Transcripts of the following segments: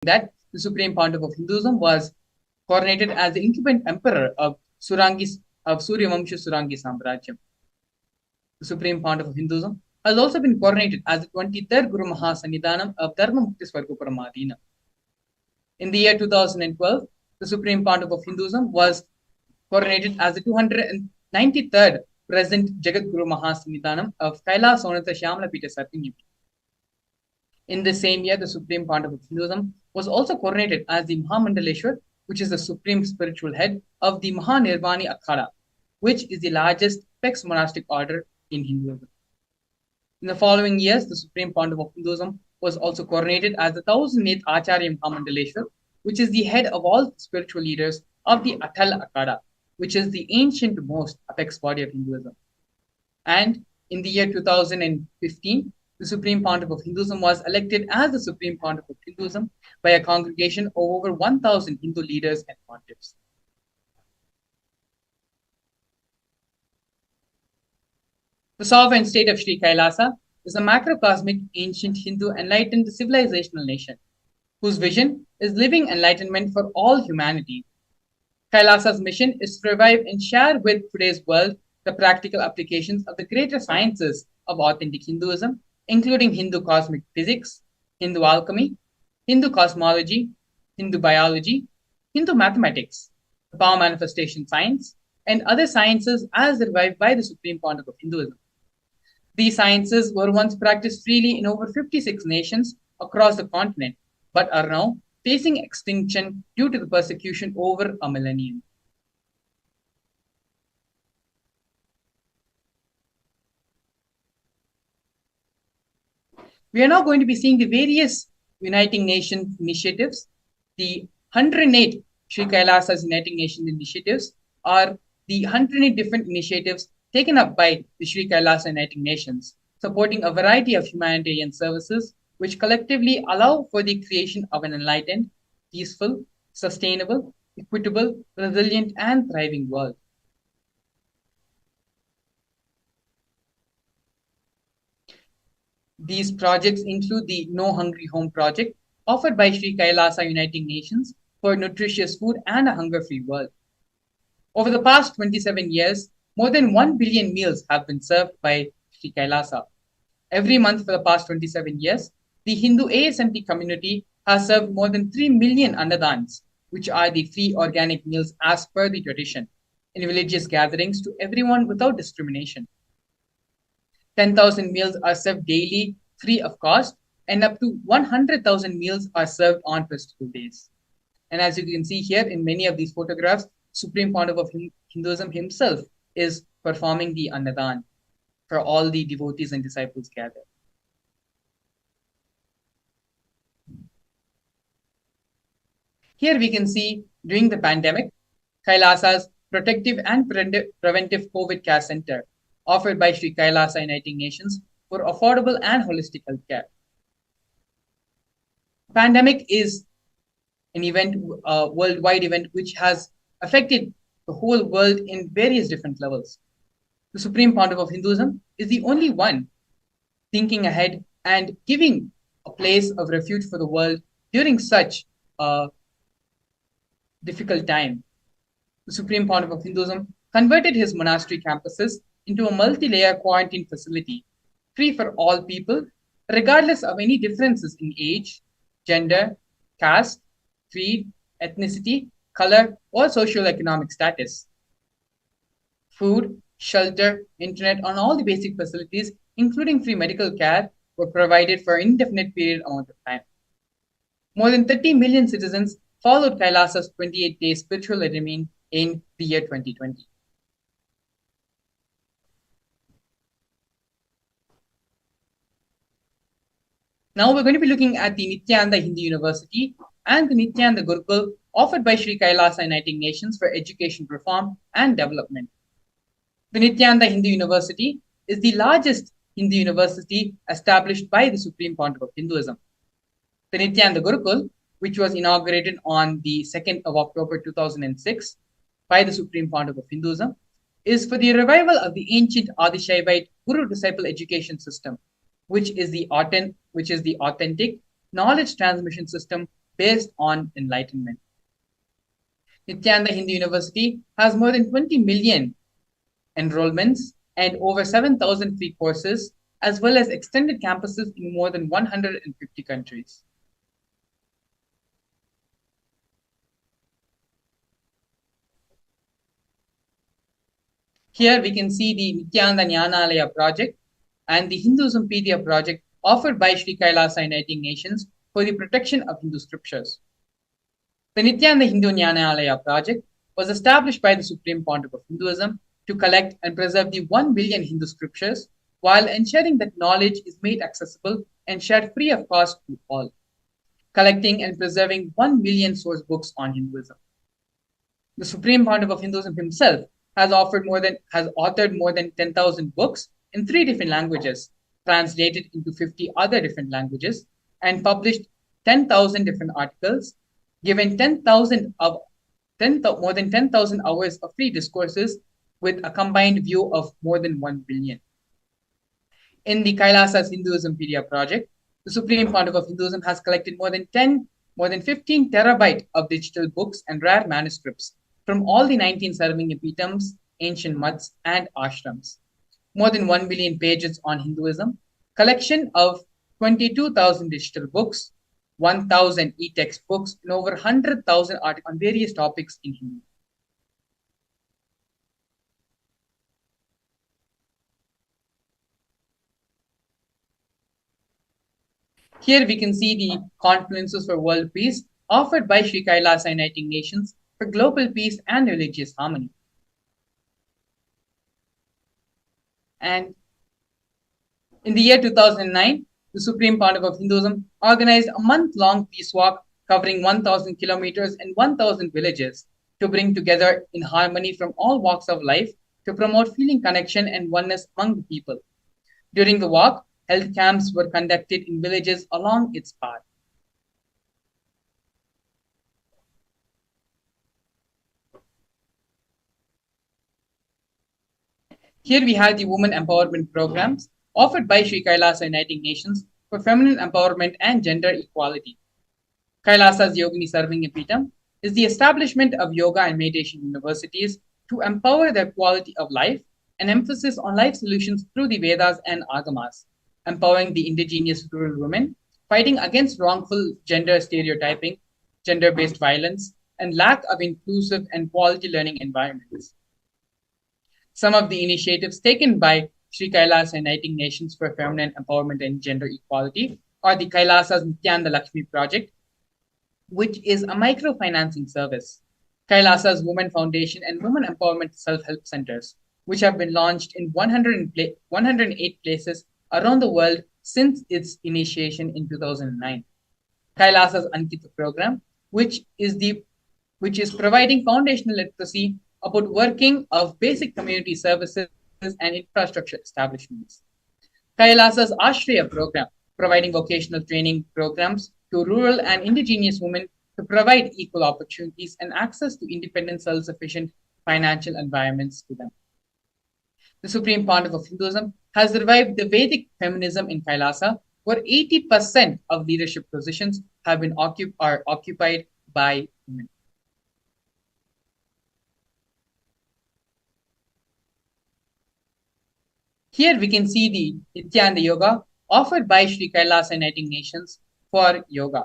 that the Supreme Pontiff of Hinduism was coronated as the incumbent emperor of Suryavamsha Surangi Samrajyam. The Supreme Pontiff of Hinduism has also been coronated as the 23rd Guru Mahasannidhanam of Dharma Mukti Swargoparamadina. In the year 2012, the Supreme Pontiff of Hinduism was coronated as the 293rd President Jagat Guru Mahasannidhanam of Kailas Sonatha Shyamala Pita Satyam. In the same year, the Supreme Pontiff of Hinduism was also coronated as the Mahamandaleshwar, which is the supreme spiritual head of the Mahanirvani Akhada, which is the largest apex monastic order in Hinduism. In the following years, the Supreme Pontiff of Hinduism was also coronated as the 1008th Acharya Mahamandaleshwar, which is the head of all spiritual leaders of the Atal Akhada, which is the ancient most apex body of Hinduism. And in the year 2015, the Supreme Pontiff of Hinduism was elected as the Supreme Pontiff of Hinduism by a congregation of over 1,000 Hindu leaders and pontiffs. The sovereign state of Sri Kailasa is a macrocosmic, ancient Hindu enlightened civilizational nation whose vision is living enlightenment for all humanity. Kailasa's mission is to revive and share with today's world the practical applications of the greater sciences of authentic Hinduism, including Hindu cosmic physics, Hindu alchemy, Hindu cosmology, Hindu biology, Hindu mathematics, the power manifestation science, and other sciences as revived by the Supreme Pontiff of Hinduism. These sciences were once practiced freely in over 56 nations across the continent, but are now facing extinction due to the persecution over a millennium. We are now going to be seeing the various Uniting Nations initiatives. The 108 Sri Kailasa's Uniting Nations initiatives are the 108 different initiatives taken up by the Sri Kailasa Uniting Nations, supporting a variety of humanitarian services which collectively allow for the creation of an enlightened, peaceful, sustainable, equitable, resilient, and thriving world. These projects include the No Hungry Home project, offered by Sri Kailasa Uniting Nations for nutritious food and a hunger-free world. Over the past 27 years, more than 1 billion meals have been served by Sri Kailasa. Every month for the past 27 years, the Hindu ASMT community has served more than 3 million annadans, which are the free organic meals as per the tradition, in religious gatherings to everyone without discrimination. 10,000 meals are served daily, free of cost, and up to 100,000 meals are served on festival days. And as you can see here in many of these photographs, Supreme Pontiff of Hinduism himself is performing the Annadan for all the devotees and disciples gathered. Here we can see during the pandemic, Kailasa's Protective and Preventive COVID Care Center, offered by Sri Kailasa Uniting Nations for affordable and holistic healthcare. Pandemic is an event, a worldwide event, which has affected the whole world in various different levels. The Supreme Pontiff of Hinduism is the only one thinking ahead and giving a place of refuge for the world during such a difficult time. The Supreme Pontiff of Hinduism converted his monastery campuses into a multi-layer quarantine facility, free for all people, regardless of any differences in age, gender, caste, creed, ethnicity, color, or socioeconomic status. Food, shelter, internet, and all the basic facilities, including free medical care, were provided for an indefinite period amount of time. More than 30 million citizens followed Kailasa's 28-day spiritual regime in the year 2020. Now we're going to be looking at the Nithyananda Hindu University and the Nithyananda Gurukul offered by Sri Kailasa Uniting Nations for education reform and development. The Nithyananda Hindu University is the largest Hindu university established by the Supreme Pontiff of Hinduism. The Nithyananda Gurukul, which was inaugurated on the 2nd of October 2006 by the Supreme Pontiff of Hinduism, is for the revival of the ancient Adishaivite Guru-disciple education system, which is the authentic knowledge transmission system based on enlightenment. Nithyananda Hindu University has more than 20 million enrollments and over 7,000 free courses, as well as extended campuses in more than 150 countries. Here we can see the Nithyananda Jnanalaya project and the Hinduismpedia project offered by Sri Kailasa Uniting Nations for the protection of Hindu scriptures. The Nithyananda Hindu Jnanalaya project was established by the Supreme Pontiff of Hinduism to collect and preserve the 1 billion Hindu scriptures while ensuring that knowledge is made accessible and shared free of cost to all, collecting and preserving 1 million source books on Hinduism. The Supreme Pontiff of Hinduism himself has authored more than 10,000 books in 3 different languages, translated into 50 other different languages, and published 10,000 different articles, given more than 10,000 hours of free discourses with a combined view of more than 1 billion. In the Kailasa's Hinduismpedia project, the Supreme Pontiff of Hinduism has collected more than 15 terabyte of digital books and rare manuscripts from all the 19 surviving epitams, ancient muds, and ashrams. More than 1 billion pages on Hinduism, collection of 22,000 digital books, 1,000 e-text books, and over 100,000 articles on various topics in Hindu. Here we can see the conferences for world peace offered by Sri Kailasa Uniting Nations for global peace and religious harmony. And in the year 2009, the Supreme Pontiff of Hinduism organized a month-long peace walk covering 1,000 kilometers and 1,000 villages to bring together in harmony from all walks of life to promote feeling connection and oneness among the people. During the walk, health camps were conducted in villages along its path. Here we have the women empowerment programs offered by Sri Kailasa Uniting Nations for feminine empowerment and gender equality. Kailasa's Yogini Serving Epitam is the establishment of yoga and meditation universities to empower their quality of life and emphasis on life solutions through the Vedas and Agamas, empowering the indigenous rural women, fighting against wrongful gender stereotyping, gender-based violence, and lack of inclusive and quality learning environments. Some of the initiatives taken by Sri Kailasa Uniting Nations for Feminine Empowerment and Gender Equality are the Kailasa's Nithyananda Lakshmi Project, which is a microfinancing service, Kailasa's Women Foundation and Women Empowerment Self-Help Centers, which have been launched in 108 places around the world since its initiation in 2009. Kailasa's Ankita program, which is providing foundational literacy about working of basic community services and infrastructure establishments. Kailasa's Ashraya program, providing vocational training programs to rural and indigenous women to provide equal opportunities and access to independent, self-sufficient financial environments to them. The Supreme Pontiff of Hinduism has revived the Vedic feminism in Kailasa, where 80% of leadership positions have been occupied by women. Here we can see the Nithyananda Yoga offered by Sri Kailasa Uniting Nations for yoga.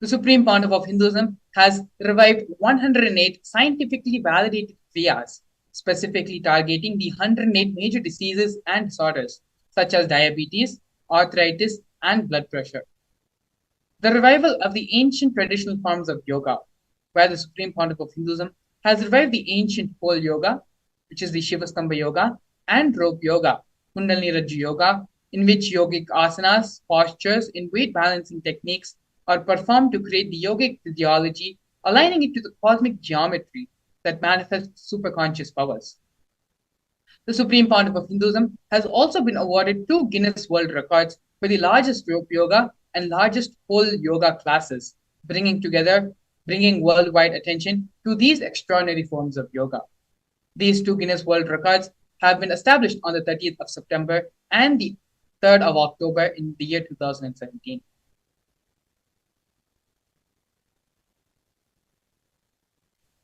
The Supreme Pontiff of Hinduism has revived 108 scientifically validated kriyas, specifically targeting the 108 major diseases and disorders, such as diabetes, arthritis, and blood pressure. The revival of the ancient traditional forms of yoga, where the Supreme Pontiff of Hinduism has revived the ancient pole yoga, which is the Shivastambha yoga, and rope yoga, Kundalini Rajju yoga, in which yogic asanas, postures, and weight balancing techniques are performed to create the yogic physiology, aligning it to the cosmic geometry that manifests superconscious powers. The Supreme Pontiff of Hinduism has also been awarded 2 Guinness World Records for the largest rope yoga and largest pole yoga classes, bringing worldwide attention to these extraordinary forms of yoga. These 2 Guinness World Records have been established on the 30th of September and the 3rd of October in the year 2017.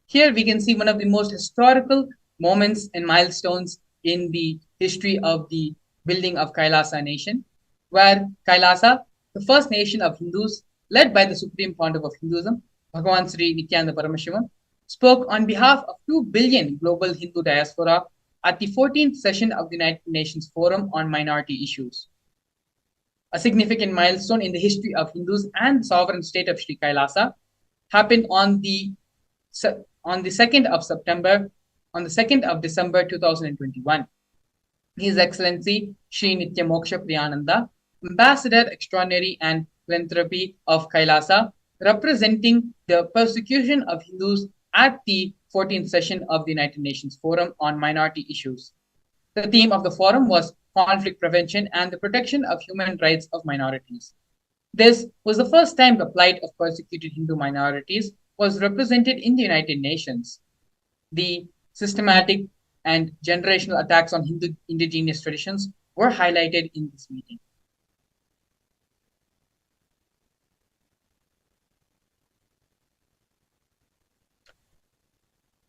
Here we can see one of the most historical moments and milestones in the history of the building of Kailasa nation, where Kailasa, the first nation of Hindus, led by the Supreme Pontiff of Hinduism, Bhagavan Sri Nithyananda Paramashivam, spoke on behalf of 2 billion global Hindu diaspora at the 14th session of the United Nations Forum on Minority Issues. A significant milestone in the history of Hindus and the sovereign state of Sri Kailasa happened on the 2nd of December 2021. His Excellency Sri Nityamoksha Priyananda, Ambassador Extraordinary and Philanthropy of Kailasa, representing the persecution of Hindus at the 14th session of the United Nations Forum on Minority Issues. The theme of the forum was conflict prevention and the protection of human rights of minorities. This was the first time the plight of persecuted Hindu minorities was represented in the United Nations. The systematic and generational attacks on Hindu indigenous traditions were highlighted in this meeting.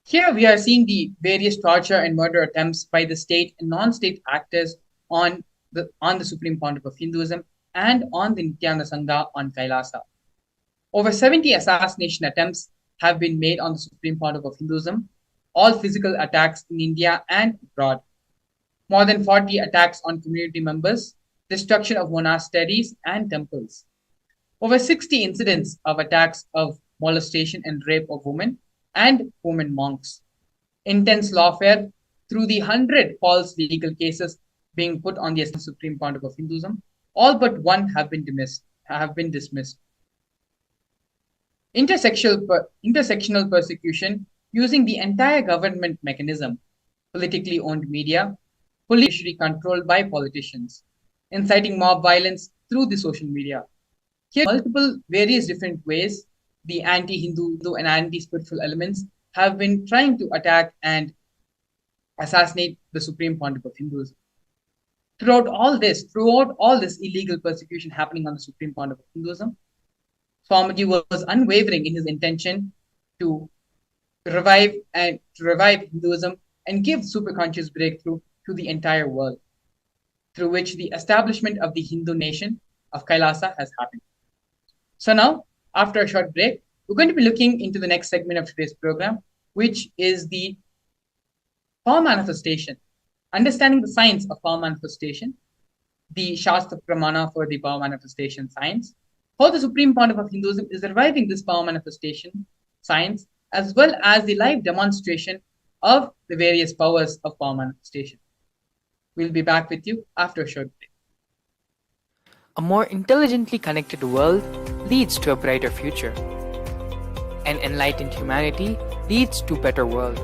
Here we are seeing the various torture and murder attempts by the state and non-state actors on the Supreme Pontiff of Hinduism and on the Nityananda Sangha on Kailasa. Over 70 assassination attempts have been made on the Supreme Pontiff of Hinduism, all physical attacks in India and abroad. More than 40 attacks on community members, destruction of monasteries and temples. Over 60 incidents of attacks of molestation and rape of women and women monks. Intense lawfare through the 100 false legal cases being put on the Supreme Pontiff of Hinduism, all but one have been dismissed. Intersectional persecution using the entire government mechanism, politically owned media, politically controlled by politicians, inciting mob violence through the social media. Here, multiple various different ways the anti-Hindu and anti-spiritual elements have been trying to attack and assassinate the Supreme Pontiff of Hinduism. Throughout all this illegal persecution happening on the Supreme Pontiff of Hinduism, Swamiji was unwavering in his intention to revive Hinduism and give superconscious breakthrough to the entire world, through which the establishment of the Hindu nation of Kailasa has happened. So now, after a short break, we're going to be looking into the next segment of today's program, which is the power manifestation, understanding the science of power manifestation, the Shastra Pramana for the power manifestation science, how the Supreme Pontiff of Hinduism is reviving this power manifestation science, as well as the live demonstration of the various powers of power manifestation. We'll be back with you after a short break. A more intelligently connected world leads to a brighter future. An enlightened humanity leads to a better world.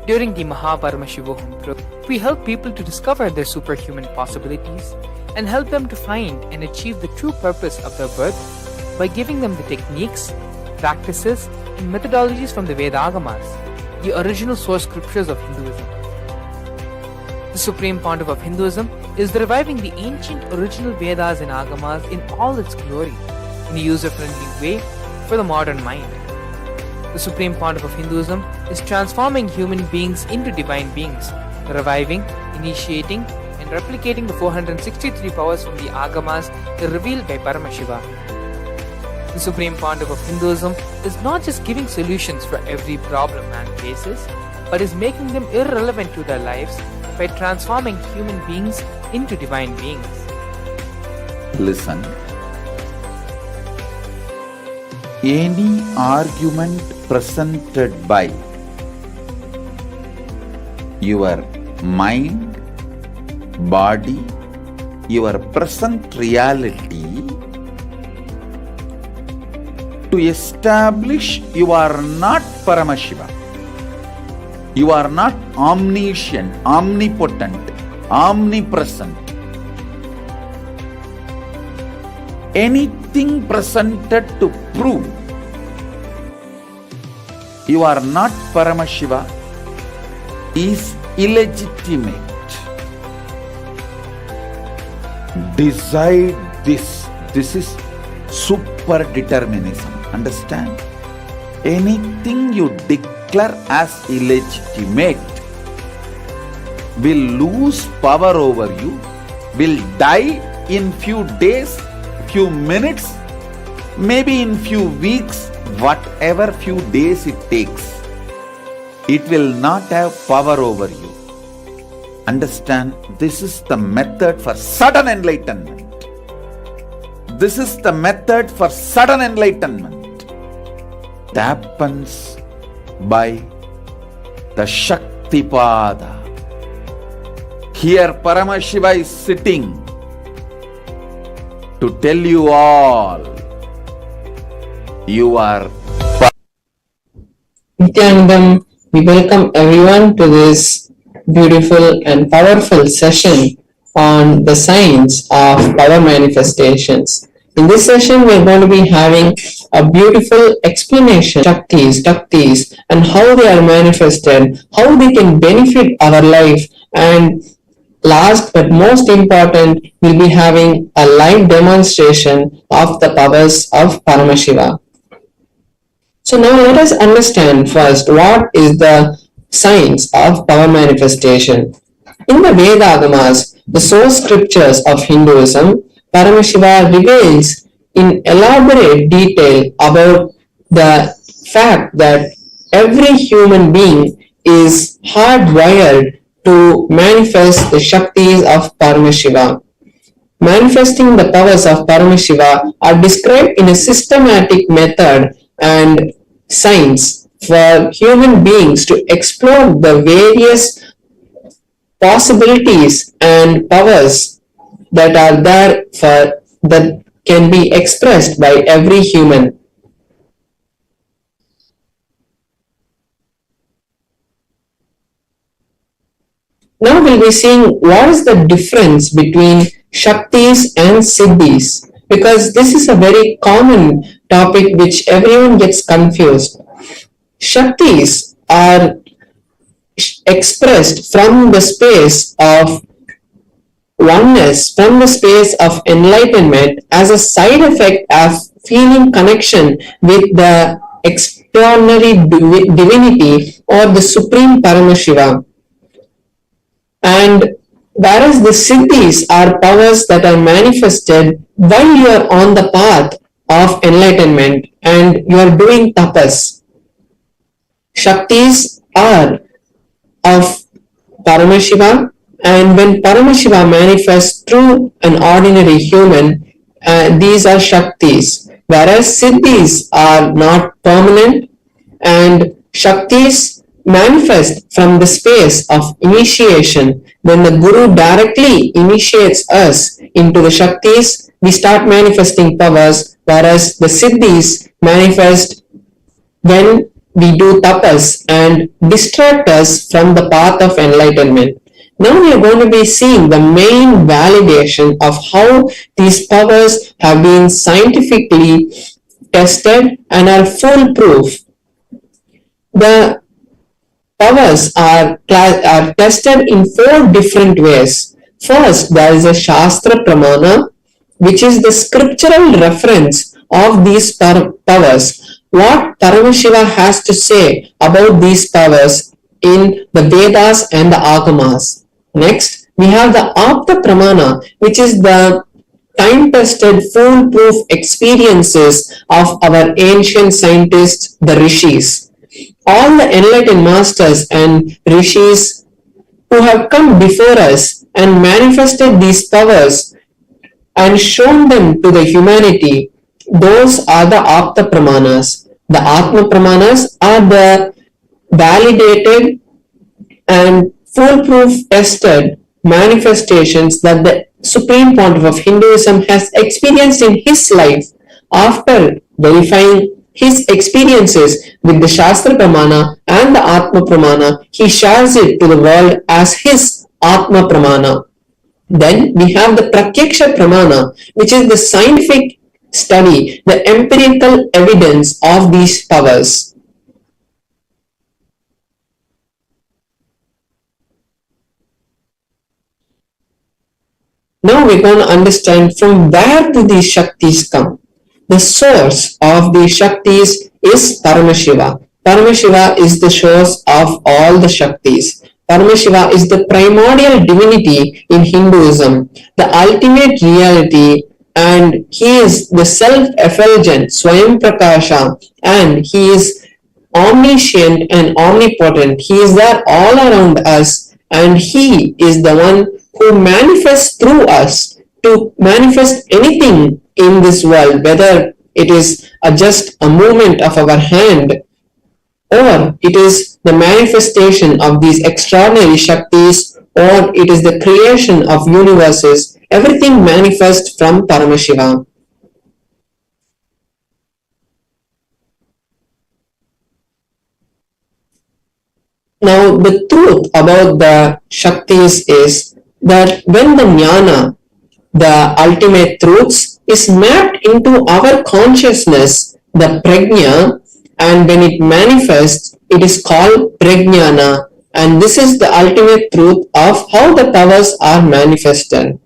During the Paramashivam program, we help people to discover their superhuman possibilities and help them to find and achieve the true purpose of their birth by giving them the techniques, practices, and methodologies from the Vedagamas, the original source scriptures of Hinduism. The Supreme Pontiff of Hinduism is reviving the ancient original Vedas and Agamas in all its glory, in a user-friendly way for the modern mind. The Supreme Pontiff of Hinduism is transforming human beings into divine beings, reviving, initiating, and replicating the 463 powers from the Agamas revealed by Paramashivam. The Supreme Pontiff of Hinduism is not just giving solutions for every problem man faces, but is making them irrelevant to their lives by transforming human beings into divine beings. Listen. Any argument presented by your mind, body, your present reality to establish you are not Paramashiva. You are not omniscient, omnipotent, omnipresent. Anything presented to prove you are not Paramashiva is illegitimate. Decide this. This is super determinism. Understand? anything you declare as illegitimate will lose power over you, will die in few days, few minutes, maybe in few weeks, whatever few days it takes. It will not have power over you. Understand, this is the method for sudden enlightenment. This is the method for sudden enlightenment. It happens by the Shaktipada. Here Paramashiva is sitting to tell you all, you are Nithyanandam, we welcome everyone to this beautiful and powerful session on the science of power manifestations. In this session, we are going to be having a beautiful explanation of Shaktis, and how they are manifested, how they can benefit our life, and last but most important, we'll be having a live demonstration of the powers of Paramashiva. So now let us understand first what is the science of power manifestation. In the Vedagamas, the source scriptures of Hinduism, Paramashiva reveals in elaborate detail about the fact that every human being is hardwired to manifest the Shaktis of Paramashiva. Manifesting the powers of Paramashiva are described in a systematic method and science for human beings to explore the various possibilities and powers that are there for that can be expressed by every human. Now we'll be seeing what is the difference between Shaktis and Siddhis, because this is a very common topic which everyone gets confused. Shaktis are expressed from the space of oneness, from the space of enlightenment, as a side effect of feeling connection with the extraordinary divinity or the supreme Paramashiva. And whereas the Siddhis are powers that are manifested while you are on the path of enlightenment and you are doing tapas. Shaktis are of Paramashiva, and when Paramashiva manifests through an ordinary human, these are Shaktis. Whereas Siddhis are not permanent, and Shaktis manifest from the space of initiation. When the Guru directly initiates us into the Shaktis, we start manifesting powers, whereas the Siddhis manifest when we do tapas and distract us from the path of enlightenment. Now we are going to be seeing the main validation of how these powers have been scientifically tested and are foolproof. The powers are tested in 4 different ways. First, there is a Shastra Pramana, which is the scriptural reference of these powers. What Paramashiva has to say about these powers in the Vedas and the Agamas. Next, we have the Apta Pramana, which is the time-tested, foolproof experiences of our ancient scientists, the Rishis. All the enlightened masters and Rishis who have come before us and manifested these powers and shown them to the humanity, those are the Apta Pramanas. The Atma Pramanas are the validated and foolproof tested manifestations that the Supreme Pontiff of Hinduism has experienced in his life. After verifying his experiences with the Shastra Pramana and the Atma Pramana, he shares it to the world as his Atma Pramana. Then we have the Pratyaksha Pramana, which is the scientific study, the empirical evidence of these powers. Now we're going to understand from where do these Shaktis come. The source of these Shaktis is Paramashiva. Paramashiva is the source of all the Shaktis. Paramashiva is the primordial divinity in Hinduism, the ultimate reality, and he is the self-effulgent Swayam Prakasha, and he is omniscient and omnipotent. He is there all around us, and he is the one who manifests through us to manifest anything in this world, whether it is just a movement of our hand or it is the manifestation of these extraordinary Shaktis, or it is the creation of universes. Everything manifests from Paramashiva. Now, the truth about the Shaktis is that when the Jnana, the ultimate truths, is mapped into our consciousness, the Prajna, and when it manifests, it is called Prajnana. And this is the ultimate truth of how the powers are manifested.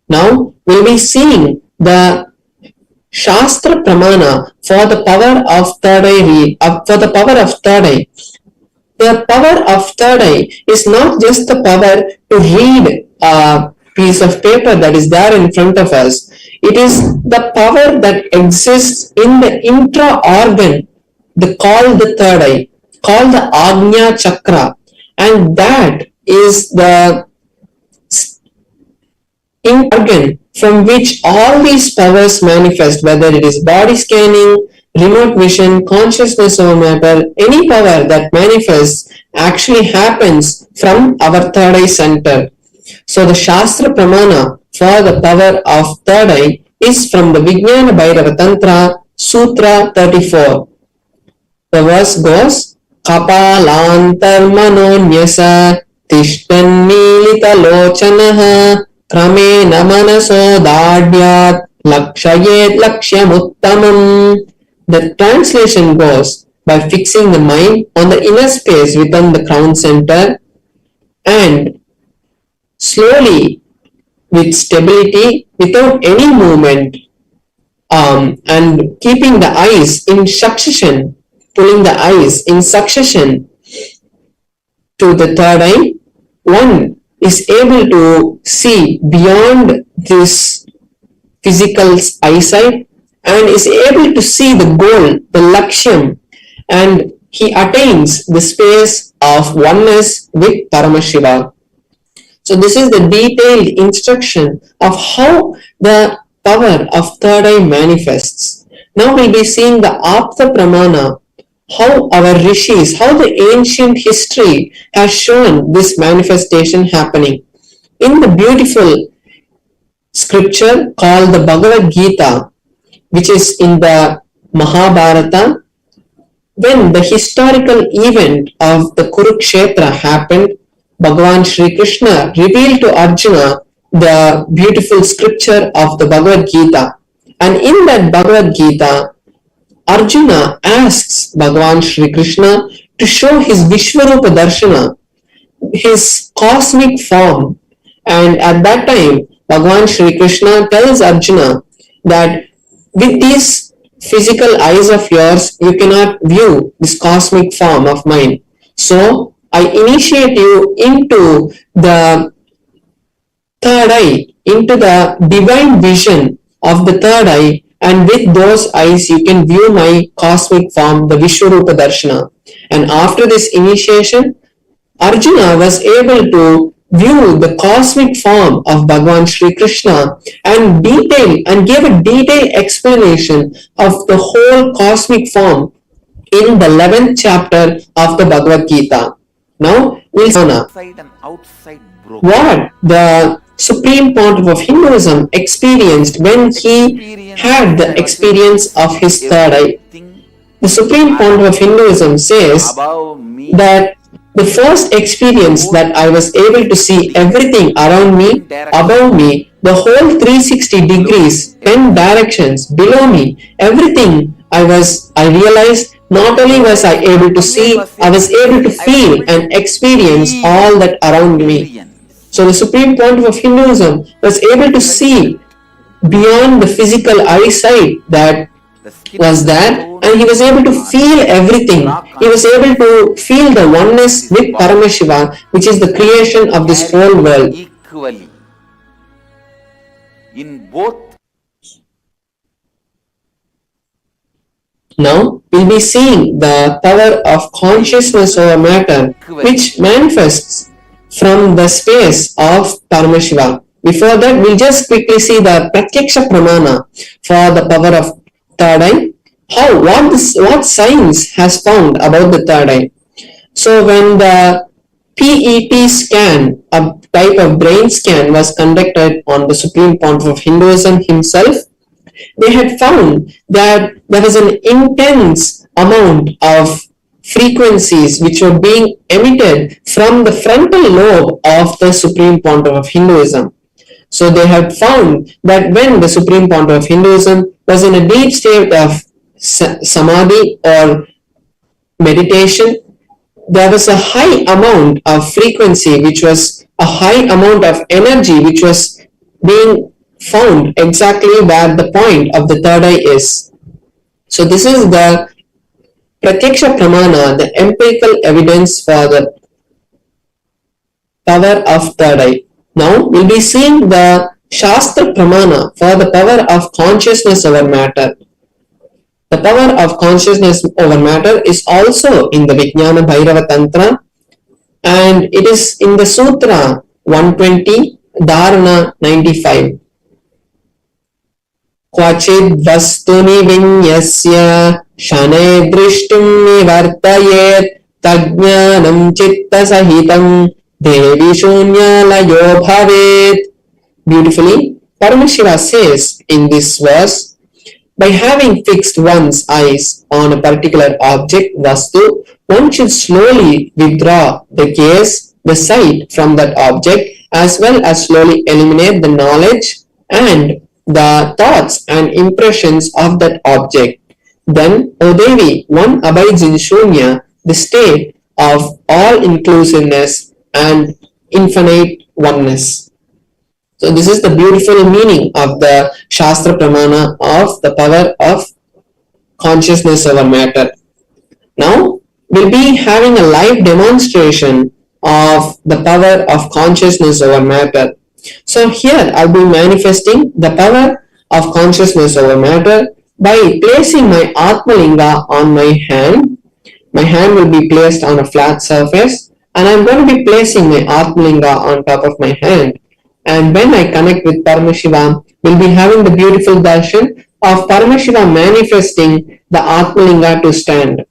Now we'll be seeing the Shastra Pramana for the power of third eye. The power of third eye is not just the power to read a piece of paper that is there in front of us. It is the power that exists in the intra-organ, called the third eye, called the Agnya Chakra, and that is the organ from which all these powers manifest, whether it is body scanning, remote vision, consciousness over matter, any power that manifests actually happens from our third eye center. So the Shastra Pramana for the power of third eye is from the Vijnana Bhairava Tantra, Sutra 34. The verse goes, Kapalantar manonyasa tishtan milita lochanaha Kramena manaso dadyat lakshayet lakshyamuttamam. The translation goes, by fixing the mind on the inner space within the crown center and slowly with stability without any movement, and keeping the eyes in succession, pulling the eyes in succession to the third eye, one is able to see beyond this physical eyesight and is able to see the goal, the lakshyam, and he attains the space of oneness with Paramashiva. So this is the detailed instruction of how the power of third eye manifests. Now we'll be seeing the Apta Pramana, how our rishis, how the ancient history has shown this manifestation happening. In the beautiful scripture called the Bhagavad Gita, which is in the Mahabharata, when the historical event of the Kurukshetra happened, Bhagavan Sri Krishna revealed to Arjuna the beautiful scripture of the Bhagavad Gita. And in that Bhagavad Gita, Arjuna asks Bhagavan Sri Krishna to show his Vishwarupa Darshana, his cosmic form. And at that time, Bhagavan Sri Krishna tells Arjuna that with these physical eyes of yours, you cannot view this cosmic form of mine. So I initiate you into the third eye, into the divine vision of the third eye, and with those eyes you can view my cosmic form, the Vishwarupa Darshana. And after this initiation, Arjuna was able to view the cosmic form of Bhagavan Sri Krishna and gave a detailed explanation of the whole cosmic form in the 11th chapter of the Bhagavad Gita. Now we'll see what the Supreme Pontiff of Hinduism experienced when he had the experience of his third eye. The Supreme Pontiff of Hinduism says that the first experience that I was able to see everything around me, above me, the whole 360 degrees, 10 directions, below me, everything I realized not only was I able to see, I was able to feel and experience all that around me. So the supreme point of Hinduism was able to see beyond the physical eyesight that was there, and he was able to feel everything. He was able to feel the oneness with Paramashiva, which is the creation of this whole world. Equally in both. Now we'll be seeing the power of consciousness over matter, which manifests from the space of Paramashiva. Before that, we'll just quickly see the Pratyaksha Pramana for the power of third eye. What science has found about the third eye. So when the PET scan, a type of brain scan, was conducted on the supreme pontiff of Hinduism himself, they had found that there was an intense amount of frequencies which were being emitted from the frontal lobe of the supreme pontiff of Hinduism. So they had found that when the supreme pontiff of Hinduism was in a deep state of Samadhi or meditation, there was a high amount of frequency, which was a high amount of energy, which was being found exactly where the point of the third eye is. So this is the Pratyaksha Pramana, the empirical evidence for the power of third eye. Now we'll be seeing the Shastra Pramana for the power of consciousness over matter. The power of consciousness over matter is also in the Vijnana Bhairava Tantra, and it is in the Sutra 120, Dharana 95. Kvachid vastuni vinyasya shane drishtum nivartayet tajnanam chitta sahitam devi shunya layo bhavet. Beautifully, Paramashiva says in this verse, by having fixed one's eyes on a particular object, vastu, one should slowly withdraw the gaze, the sight from that object, as well as slowly eliminate the knowledge and the thoughts and impressions of that object. Then, O Devi, one abides in Shunya, the state of all-inclusiveness and infinite oneness. So this is the beautiful meaning of the Shastra Pramana of the power of consciousness over matter. Now, we'll be having a live demonstration of the power of consciousness over matter. So here I'll be manifesting the power of consciousness over matter by placing my Atmalinga on my hand. My hand will be placed on a flat surface, and I'm going to be placing my Atmalinga on top of my hand. And when I connect with Paramashivam, we'll be having the beautiful darshan of Paramashiva manifesting the Atmalinga to stand.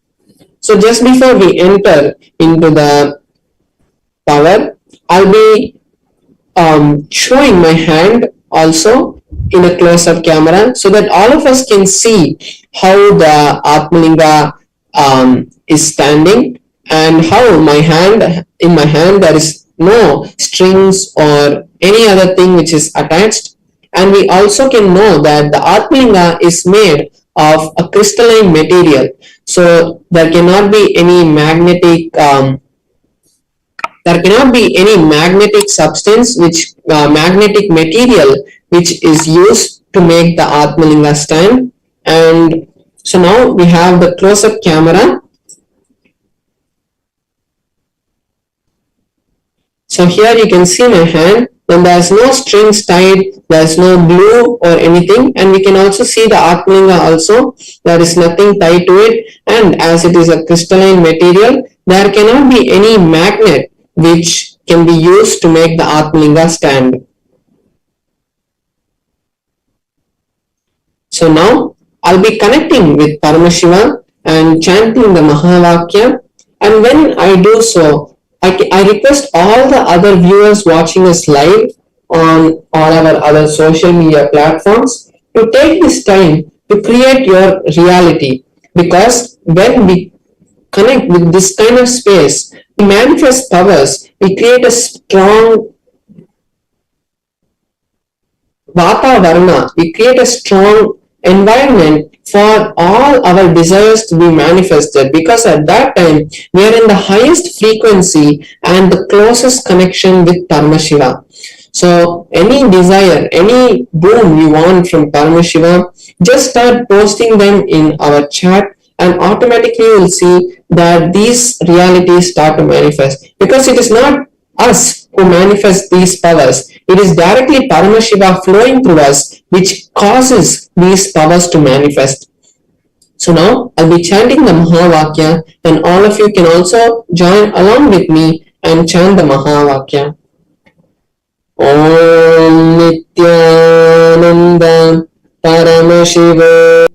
So just before we enter into the power, I'll be showing my hand also in a close-up camera so that all of us can see how the Atmalinga is standing, and how in my hand there is no strings or any other thing which is attached. And we also can know that the Atmalinga is made of a crystalline material, so there cannot be any magnetic substance, magnetic material which is used to make the Atmalinga stand. And so now we have the close-up camera. So here you can see my hand, and there is no strings tied, there is no glue or anything, and we can also see the Atmalinga also, there is nothing tied to it, and as it is a crystalline material, there cannot be any magnet which can be used to make the Atmalinga stand. So now I'll be connecting with Paramashiva and chanting the Mahavakya, and when I do so, I request all the other viewers watching us live on all our other social media platforms to take this time to create your reality, because when we connect with this kind of space, we manifest powers, we create a strong Vata Varna, we create a strong environment for all our desires to be manifested, because at that time we are in the highest frequency and the closest connection with Paramashiva. So any desire, any boon you want from Paramashiva, just start posting them in our chat, and automatically you will see that these realities start to manifest, because it is not us who manifest these powers. It is directly Paramashiva flowing through us which causes these powers to manifest. So now I'll be chanting the Mahavakya, and all of you can also join along with me and chant the Mahavakya. Om Nithyananda Paramashivam.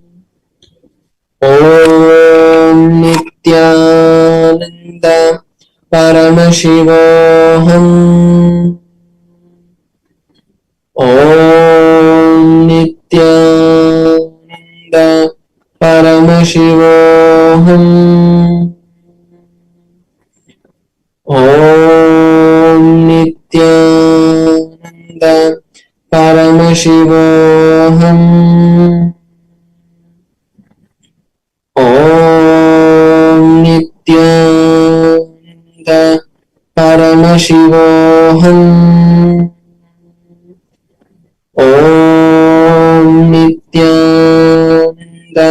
Om Nithyananda Paramashivam. Om Nithyananda Paramashivam. Om Nithyananda Paramashivam. Om Nithyananda Paramashivam. Om Nithyananda Paramashivam. Om Nithyananda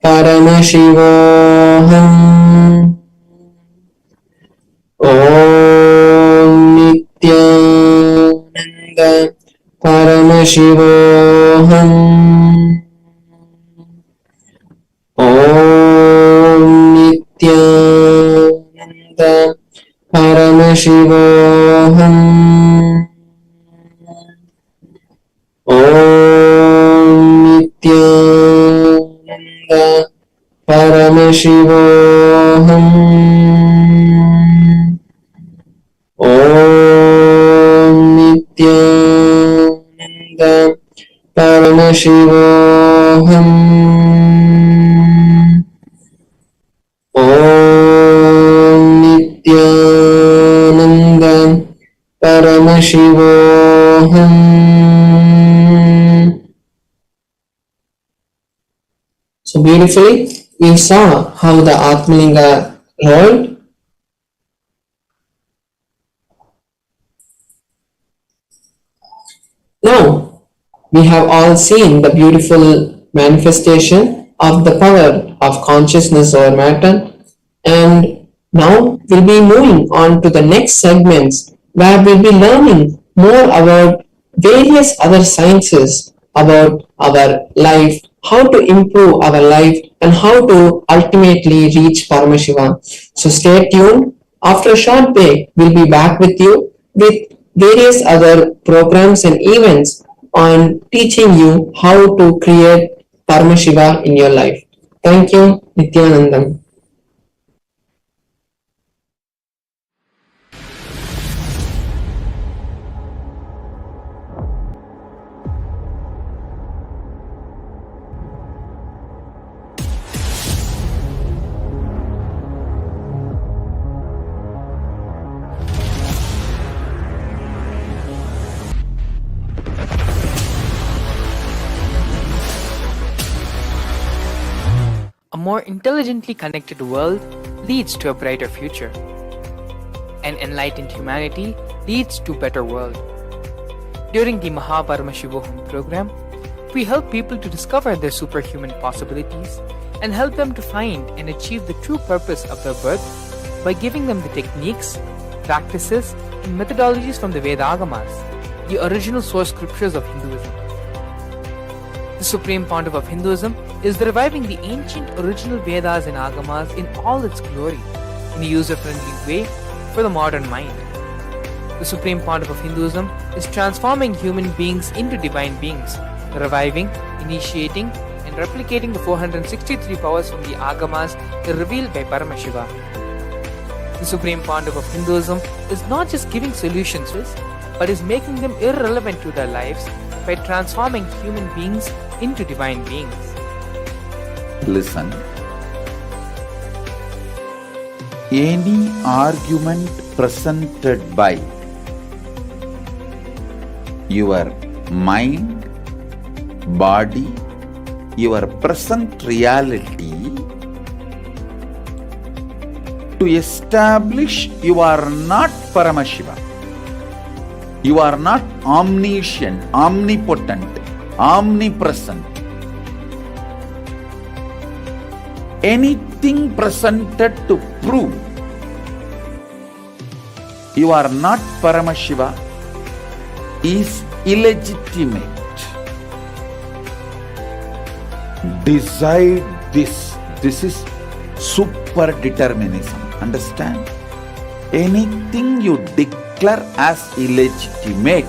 Paramashivam. Om Nithyananda Paramashivam. Om Nithyananda Paramashivam. Om Nithyananda Paramashivam. Om Nithyananda Paramashivam. So beautifully, you saw how the Atmalinga rolled. Now, we have all seen the beautiful manifestation of the power of consciousness over matter, and now we'll be moving on to the next segments where we'll be learning more about various other sciences about our life, how to improve our life, and how to ultimately reach Paramashiva. So stay tuned. After a short break, we'll be back with you with various other programs and events on teaching you how to create Paramashiva in your life. Thank you, Nithyanandam. A more intelligently connected world leads to a brighter future. An enlightened humanity leads to a better world. During the Paramashivam program, we help people to discover their superhuman possibilities and help them to find and achieve the true purpose of their birth by giving them the techniques, practices, and methodologies from the Vedagamas, the original source scriptures of Hinduism. The Supreme Pontiff of Hinduism is reviving the ancient original Vedas and Agamas in all its glory, in a user-friendly way for the modern mind. The Supreme Pontiff of Hinduism is transforming human beings into divine beings, reviving, initiating, and replicating the 463 powers from the Agamas revealed by Paramashiva. The Supreme Pontiff of Hinduism is not just giving solutions, but is making them irrelevant to their lives by transforming human beings into divine beings. Listen. Any argument presented by your mind, body, your present reality to establish you are not Paramashiva. You are not omniscient, omnipotent, omnipresent. Anything presented to prove you are not Paramashiva is illegitimate. Decide this. This is super determinism. Understand? Anything you declare as illegitimate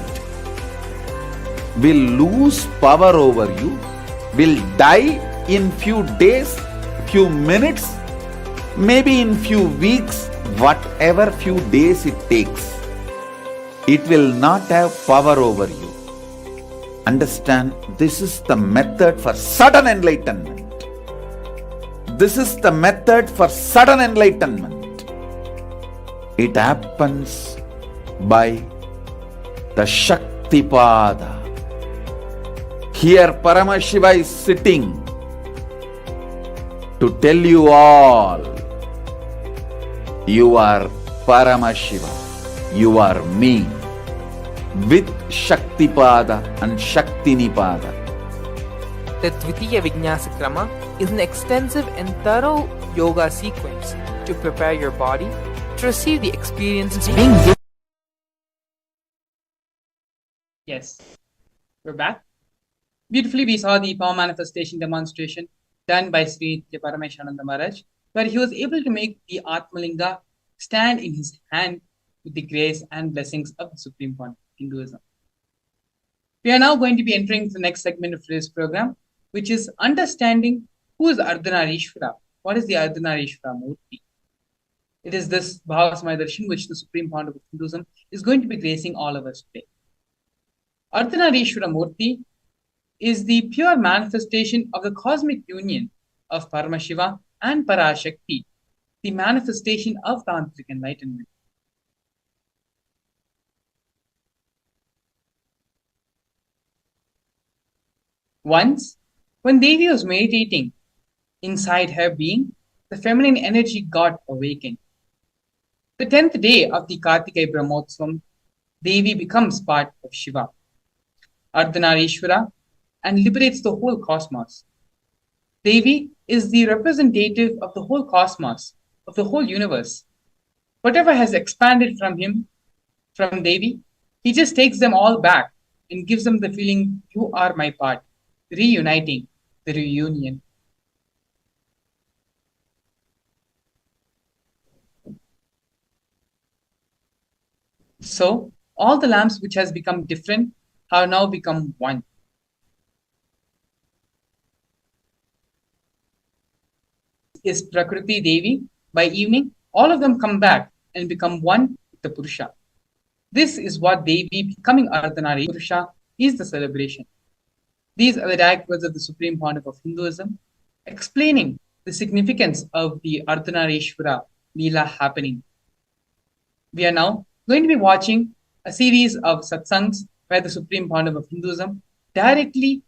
will lose power over you, will die in few days, few minutes, maybe in few weeks, whatever few days it takes. It will not have power over you. Understand, this is the method for sudden enlightenment. This is the method for sudden enlightenment. It happens by the Shaktipada. Here Paramashiva is sitting to tell you all, you are Paramashiva, you are me, with Shaktipada and Shaktinipada. The Dvitiya Vinyasa Krama is an extensive and thorough yoga sequence to prepare your body to receive the experiences being given. Yes, we're back. Beautifully, we saw the power manifestation demonstration done by Sri Paramashananda Maharaj, where he was able to make the Atmalinga stand in his hand with the grace and blessings of the Supreme Point of Hinduism. We are now going to be entering the next segment of today's program, which is understanding who is Ardhanareeshwara. What is the Ardhanareeshwara Murti? It is this Bhava Darshan which the Supreme Point of Hinduism is going to be gracing all of us today. Ardhanareeshwara Murti is the pure manifestation of the cosmic union of Paramashiva and Parashakti, the manifestation of Tantric enlightenment. Once, when Devi was meditating, inside her being, the feminine energy got awakened. The 10th day of the Kartikeya Brahmotsvam, Devi becomes part of Shiva, Ardhanareeshwara, and liberates the whole cosmos. Devi is the representative of the whole cosmos, of the whole universe. Whatever has expanded from him, from Devi, he just takes them all back and gives them the feeling, you are my part, reuniting, the reunion. So, all the lamps which has become different have now become one. Is Prakriti Devi. By evening, all of them come back and become one with the Purusha. This is what Devi becoming Ardhanari Purusha is the celebration. These are the direct words of the Supreme Pontiff of Hinduism, explaining the significance of the Ardhanareshwara Leela happening. We are now going to be watching a series of satsangs where the Supreme Pontiff of Hinduism directly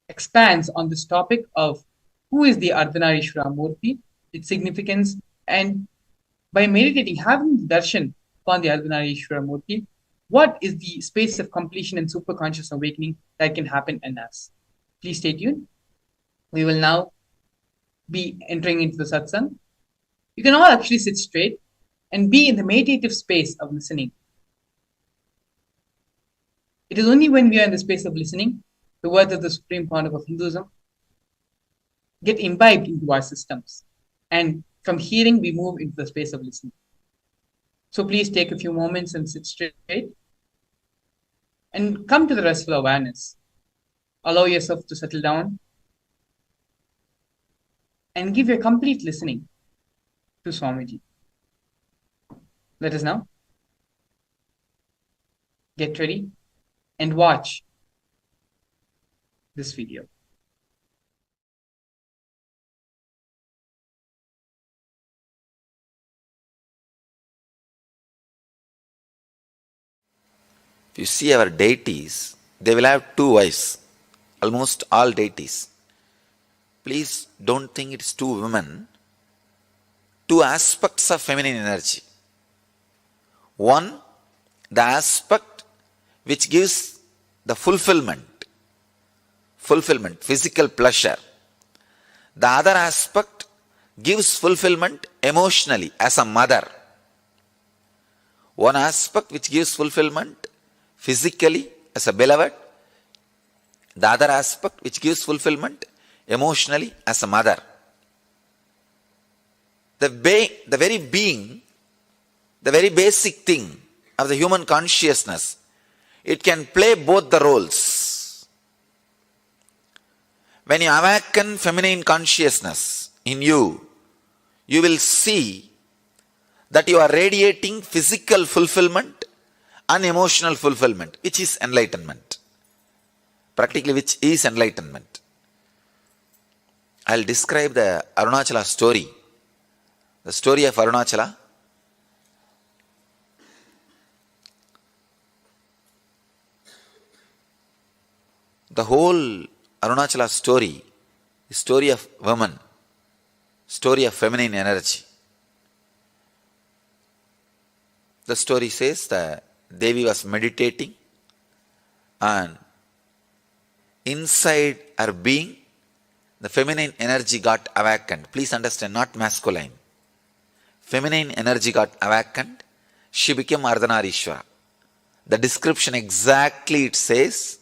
expands on this topic of who is the Ardhanareshwara Murti, its significance, and by meditating, having the darshan upon the Ardhanareshwara Murti, what is the space of completion and superconscious awakening that can happen in us. Please stay tuned. We will now be entering into the satsang. You can all actually sit straight and be in the meditative space of listening. It is only when we are in the space of listening, the words of the Supreme Pontiff of Hinduism get imbibed into our systems. And from hearing, we move into the space of listening. So please take a few moments and sit straight and come to the restful awareness. Allow yourself to settle down and give your complete listening to Swamiji. Let us now get ready and watch this video. If you see our deities, they will have two wives, almost all deities. Please don't think it's two women. Two aspects of feminine energy. One, the aspect which gives the fulfillment, physical pleasure. The other aspect gives fulfillment emotionally as a mother. One aspect which gives fulfillment physically as a beloved. The other aspect which gives fulfillment emotionally as a mother. The very being, the very basic thing of the human consciousness, it can play both the roles. When you awaken feminine consciousness in you, you will see that you are radiating physical fulfillment and emotional fulfillment, which is enlightenment. Practically, which is enlightenment. I'll describe the Arunachala story. The story of Arunachala. The whole Arunachala story is story of woman, story of feminine energy. The story says that Devi was meditating and inside her being, the feminine energy got awakened. Please understand, not masculine. Feminine energy got awakened. She became Ardhanareeshwara. The description exactly it says,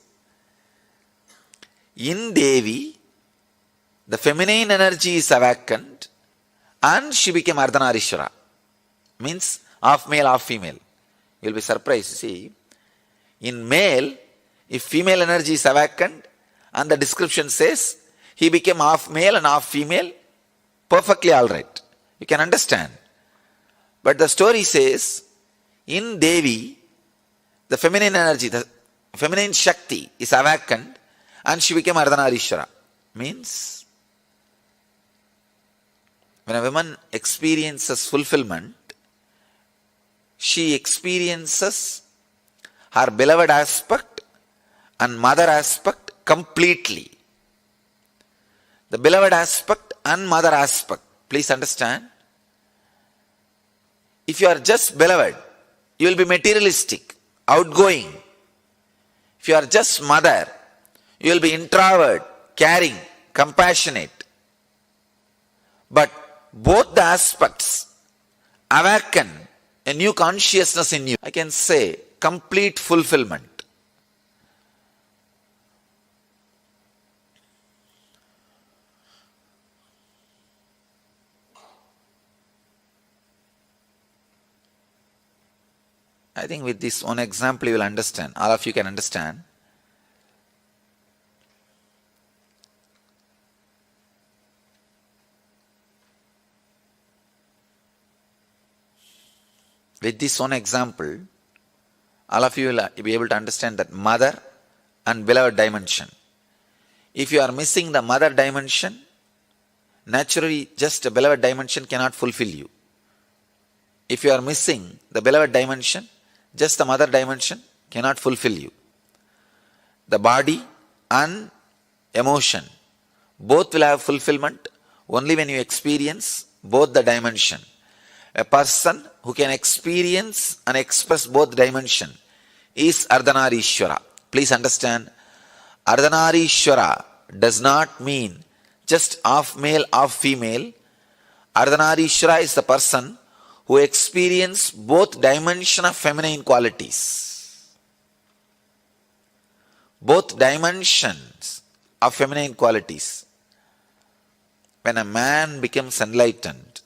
in Devi, the feminine energy is awakened and she became Ardhanareeshwara. Means half male, half female. You'll be surprised. See, in male, if female energy is awakened and the description says he became half male and half female, perfectly alright. You can understand. But the story says, in Devi, the feminine energy, the feminine Shakti is awakened and she became Ardhanareeshwara. Means, when a woman experiences fulfillment, she experiences her beloved aspect and mother aspect completely. The beloved aspect and mother aspect. Please understand. If you are just beloved, you will be materialistic, outgoing. If you are just mother, you will be introvert, caring, compassionate. But both the aspects awaken a new consciousness in you. I can say complete fulfillment. I think with this one example you will understand. All of you can understand. With this one example, all of you will be able to understand that mother and beloved dimension. If you are missing the mother dimension, naturally just a beloved dimension cannot fulfill you. If you are missing the beloved dimension, just the mother dimension cannot fulfill you. The body and emotion, both will have fulfillment only when you experience both the dimension. A person who can experience and express both dimension is Ardhanareeshwara. Please understand, Ardhanareeshwara does not mean just half male, half female. Ardhanareeshwara is the person who experience both dimension of feminine qualities. Both dimensions of feminine qualities. When a man becomes enlightened,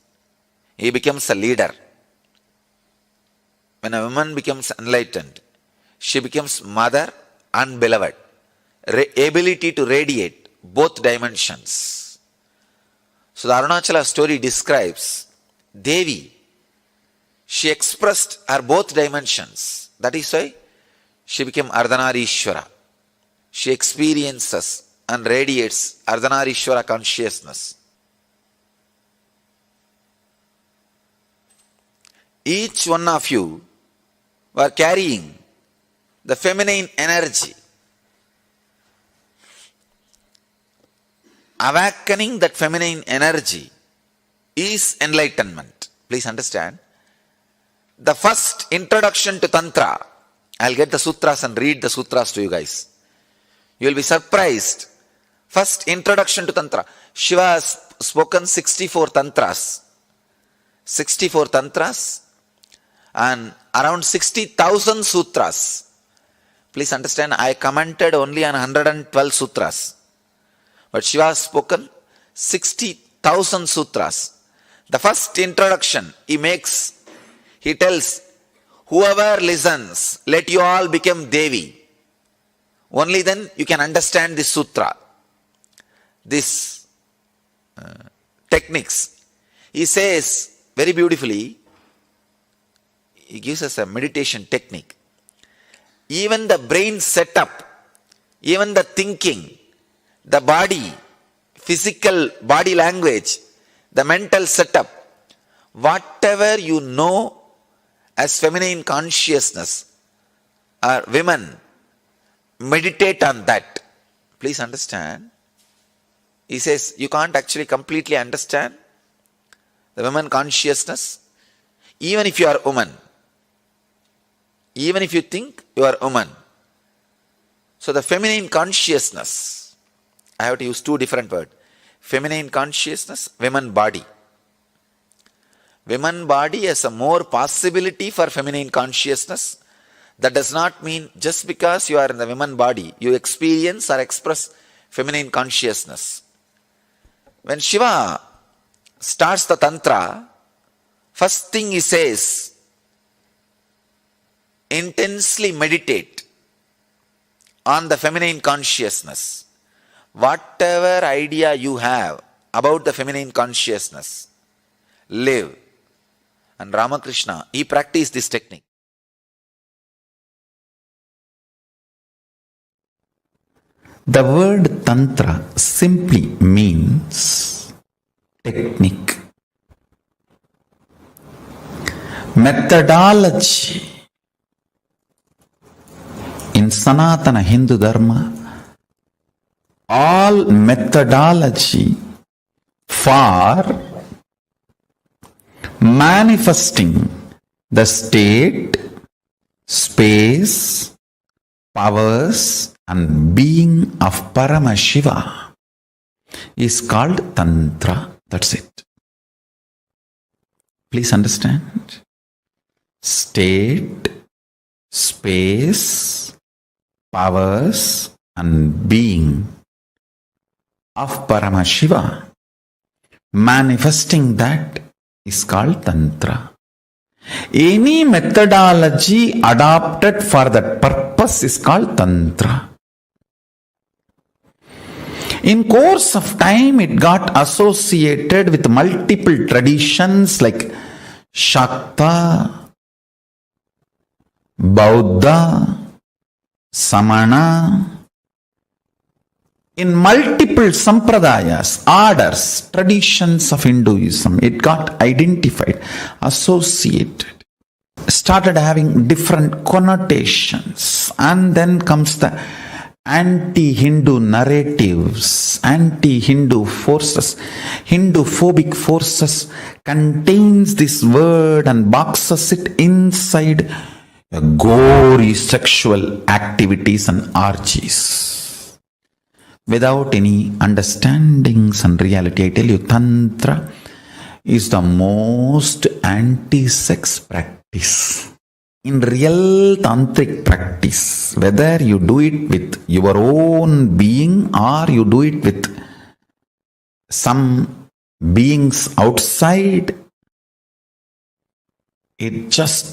he becomes a leader. When a woman becomes enlightened, she becomes mother and beloved. Ability to radiate both dimensions. So the Arunachala story describes Devi. She expressed her both dimensions. That is why she became Ardhanareeshwara. She experiences and radiates Ardhanareeshwara consciousness. Each one of you were carrying the feminine energy. awakening that feminine energy is enlightenment. Please understand. The first introduction to Tantra, I'll get the sutras and read the sutras to you guys. You will be surprised. First introduction to Tantra. Shiva has spoken 64 Tantras. 64 Tantras and around 60,000 sutras. Please understand, I commented only on 112 sutras. But Shiva has spoken 60,000 sutras. The first introduction he tells, whoever listens, let you all become Devi. Only then you can understand this sutra, this techniques. He says very beautifully, he gives us a meditation technique. Even the brain setup, even the thinking, the body, physical body language, the mental setup, whatever you know as feminine consciousness, women, meditate on that. Please understand. He says you can't actually completely understand the women consciousness, even if you are a woman. Even if you think you are a woman. So the feminine consciousness, I have to use two different words. Feminine consciousness, women body. Women body has a more possibility for feminine consciousness. That does not mean just because you are in the women body, you experience or express feminine consciousness. When Shiva starts the Tantra, first thing he says, intensely meditate on the feminine consciousness. Whatever idea you have about the feminine consciousness, live. And Ramakrishna, he practiced this technique. The word Tantra simply means technique, methodology. In Sanatana Hindu Dharma, all methodology for manifesting the state, space, powers and being of Paramashiva is called Tantra. That's it. Please understand. State, space, powers and being of Paramashiva, manifesting that is called Tantra. Any methodology adopted for that purpose is called Tantra. In course of time, it got associated with multiple traditions like Shakta, Bauddha, Samana. In multiple sampradayas, orders, traditions of Hinduism, it got identified, associated, started having different connotations, and then comes the anti-Hindu narratives, anti-Hindu forces, Hindu-phobic forces contains this word and boxes it inside gory sexual activities and orgies. Without any understandings and reality, I tell you, Tantra is the most anti-sex practice. In real tantric practice, whether you do it with your own being or you do it with some beings outside, it just